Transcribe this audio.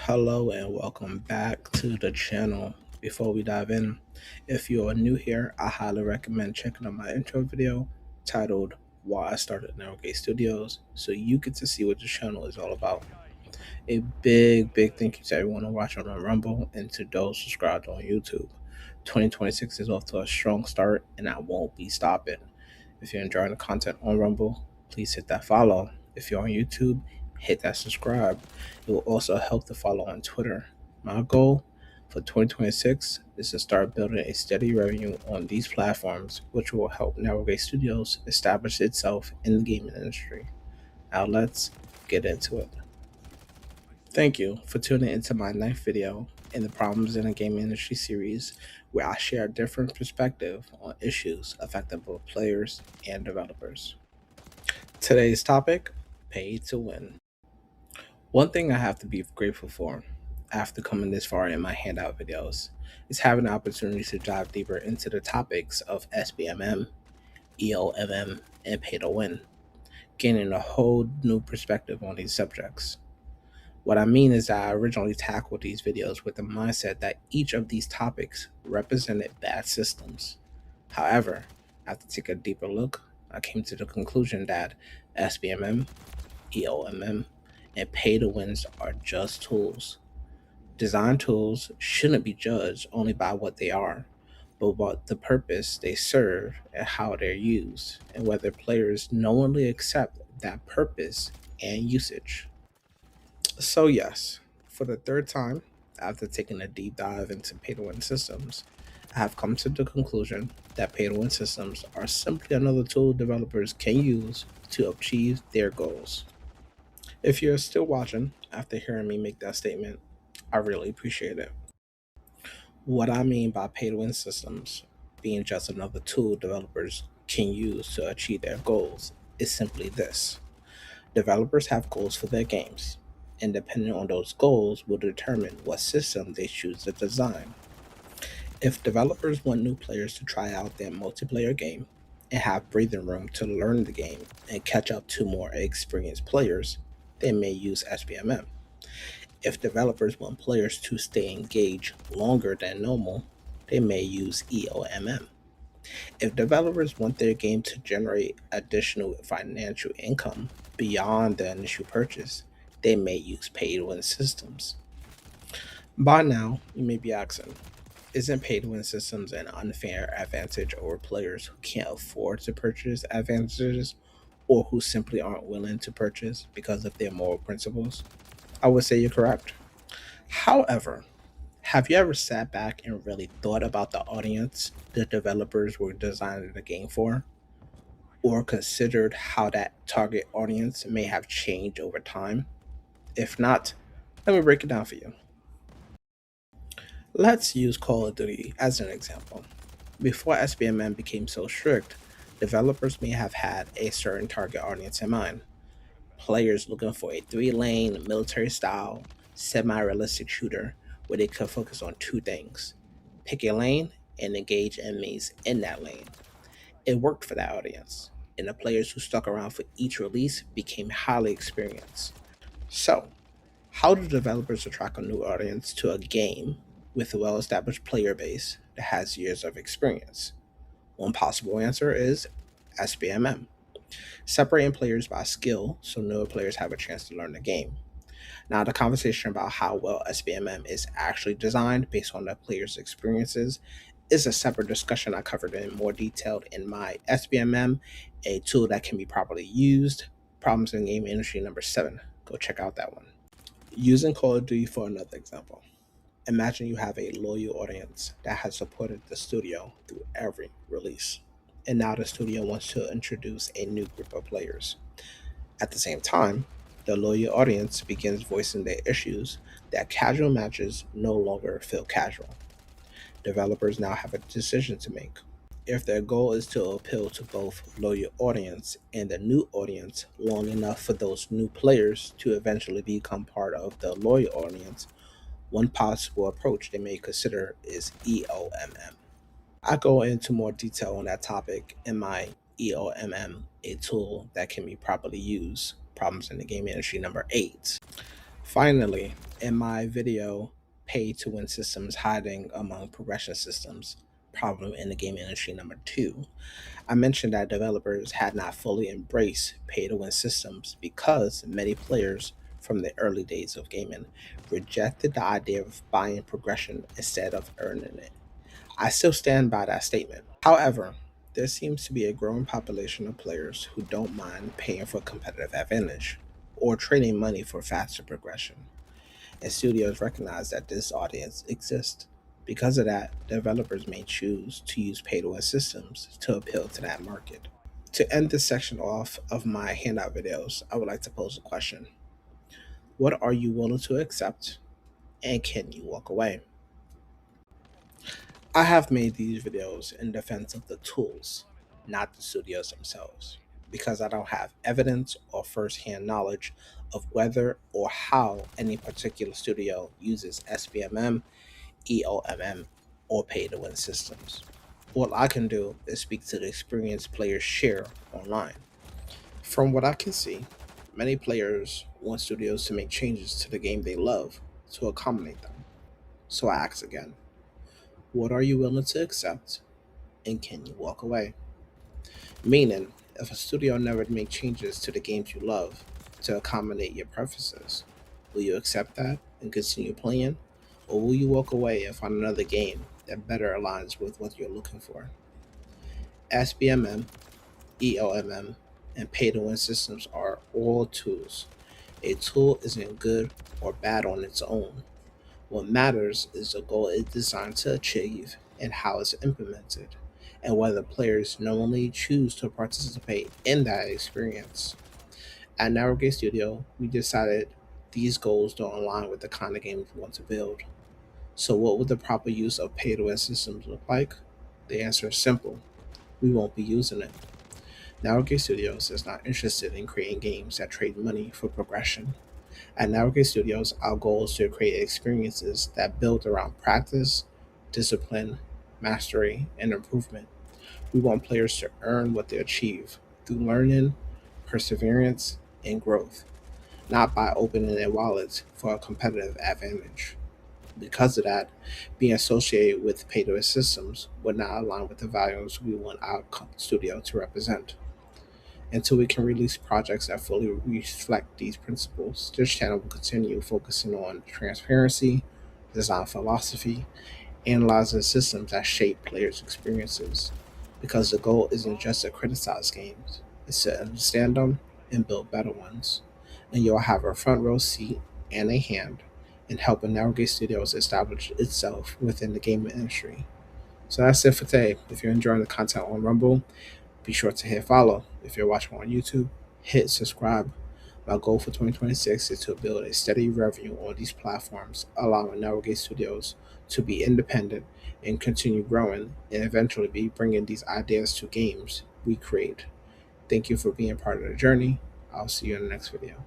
Hello and welcome back to the channel. Before we dive in, if you are new here, I highly recommend checking out my intro video titled Why I Started Narrowgate Studios so you get to see what the channel is all about. A big thank you to everyone watching on Rumble and to those subscribed on YouTube. 2026 is off to a strong start and I won't be stopping. If you're enjoying the content on Rumble, please hit that follow. If you're on YouTube, hit that subscribe. It will also help to follow on Twitter. My goal for 2026 is to start building a steady revenue on these platforms, which will help Navigate Studios establish itself in the gaming industry. Now let's get into it. Thank you for tuning into my ninth video in the Problems in the Gaming Industry series, where I share a different perspective on issues affecting both players and developers. Today's topic, pay to win. One thing I have to be grateful for after coming this far in my handout videos is having the opportunity to dive deeper into the topics of SBMM, EOMM, and pay to win, gaining a whole new perspective on these subjects. What I mean is that I originally tackled these videos with the mindset that each of these topics represented bad systems. However, after taking a deeper look, I came to the conclusion that SBMM, EOMM, and pay to wins are just tools. Design tools shouldn't be judged only by what they are, but what the purpose they serve and how they're used, and whether players knowingly accept that purpose and usage. So, yes, for the third time, after taking a deep dive into pay to win systems, I have come to the conclusion that pay to win systems are simply another tool developers can use to achieve their goals. If you're still watching after hearing me make that statement, I really appreciate it. What I mean by pay to win systems being just another tool developers can use to achieve their goals is simply this: developers have goals for their games, and depending on those goals will determine what system they choose to design. If developers want new players to try out their multiplayer game and have breathing room to learn the game and catch up to more experienced players, they may use SBMM. If developers want players to stay engaged longer than normal, they may use EOMM. If developers want their game to generate additional financial income beyond the initial purchase, they may use pay to win systems. By now, you may be asking, isn't pay to win systems an unfair advantage over players who can't afford to purchase advantages or who simply aren't willing to purchase because of their moral principles? I would say you're correct. However, have you ever sat back and really thought about the audience the developers were designing the game for? Or considered how that target audience may have changed over time? If not, let me break it down for you. Let's use Call of Duty as an example. Before SBMM became so strict, developers may have had a certain target audience in mind: players looking for a 3 lane military style, semi realistic shooter where they could focus on two things: pick a lane and engage enemies in that lane. It worked for that audience, and the players who stuck around for each release became highly experienced. So, how do developers attract a new audience to a game with a well established player base that has years of experience? One possible answer is SBMM, separating players by skill so newer players have a chance to learn the game. Now, the conversation about how well SBMM is actually designed based on the player's experiences is a separate discussion I covered in more detail in my SBMM, a tool that can be properly used, Problems in the Game Industry number 7. Go check out that one. Using Call of Duty for another example. Imagine you have a loyal audience that has supported the studio through every release, and now the studio wants to introduce a new group of players. At the same time, the loyal audience begins voicing their issues that casual matches no longer feel casual. Developers now have a decision to make. If their goal is to appeal to both loyal audience and the new audience long enough for those new players to eventually become part of the loyal audience, one possible approach they may consider is EOMM. I go into more detail on that topic in my EOMM, a tool that can be properly used, Problems in the Game Industry number 8. Finally, in my video, Pay to Win Systems Hiding Among Progression Systems Problem in the Game Industry number 2, I mentioned that developers had not fully embraced pay to win systems because many players from the early days of gaming rejected the idea of buying progression instead of earning it. I still stand by that statement. However, there seems to be a growing population of players who don't mind paying for competitive advantage or trading money for faster progression, and studios recognize that this audience exists. Because of that, developers may choose to use pay to win systems to appeal to that market. To end this section off of my handout videos, I would like to pose a question. What are you willing to accept, and can you walk away? I have made these videos in defense of the tools, not the studios themselves, because I don't have evidence or firsthand knowledge of whether or how any particular studio uses SBMM, EOMM, or pay to win systems. What I can do is speak to the experience players share online. From what I can see, many players want studios to make changes to the game they love to accommodate them. So I ask again, what are you willing to accept, and can you walk away? Meaning, if a studio never make changes to the games you love to accommodate your preferences, will you accept that and continue playing? Or will you walk away and find another game that better aligns with what you're looking for? SBMM, EOMM, and pay to win systems are all tools. A tool isn't good or bad on its own. What matters is the goal it's designed to achieve and how it's implemented, and whether players knowingly choose to participate in that experience. At Narrowgate Studio, we decided these goals don't align with the kind of games we want to build. So, what would the proper use of pay to win systems look like? The answer is simple: we won't be using it. Narrowgate Studios is not interested in creating games that trade money for progression. At Navigate Studios, our goal is to create experiences that build around practice, discipline, mastery, and improvement. We want players to earn what they achieve through learning, perseverance, and growth, not by opening their wallets for a competitive advantage. Because of that, being associated with pay to systems would not align with the values we want our studio to represent. Until we can release projects that fully reflect these principles, this channel will continue focusing on transparency, design philosophy, analyzing systems that shape players' experiences. Because the goal isn't just to criticize games, it's to understand them and build better ones. And you'll have a front row seat and a hand in helping Navigate Studios establish itself within the gaming industry. So that's it for today. If you're enjoying the content on Rumble, be sure to hit follow. If you're watching on YouTube, hit subscribe. My goal for 2026 is to build a steady revenue on these platforms, allowing Navigate Studios to be independent and continue growing, and eventually be bringing these ideas to games we create. Thank you for being part of the journey. I'll see you in the next video.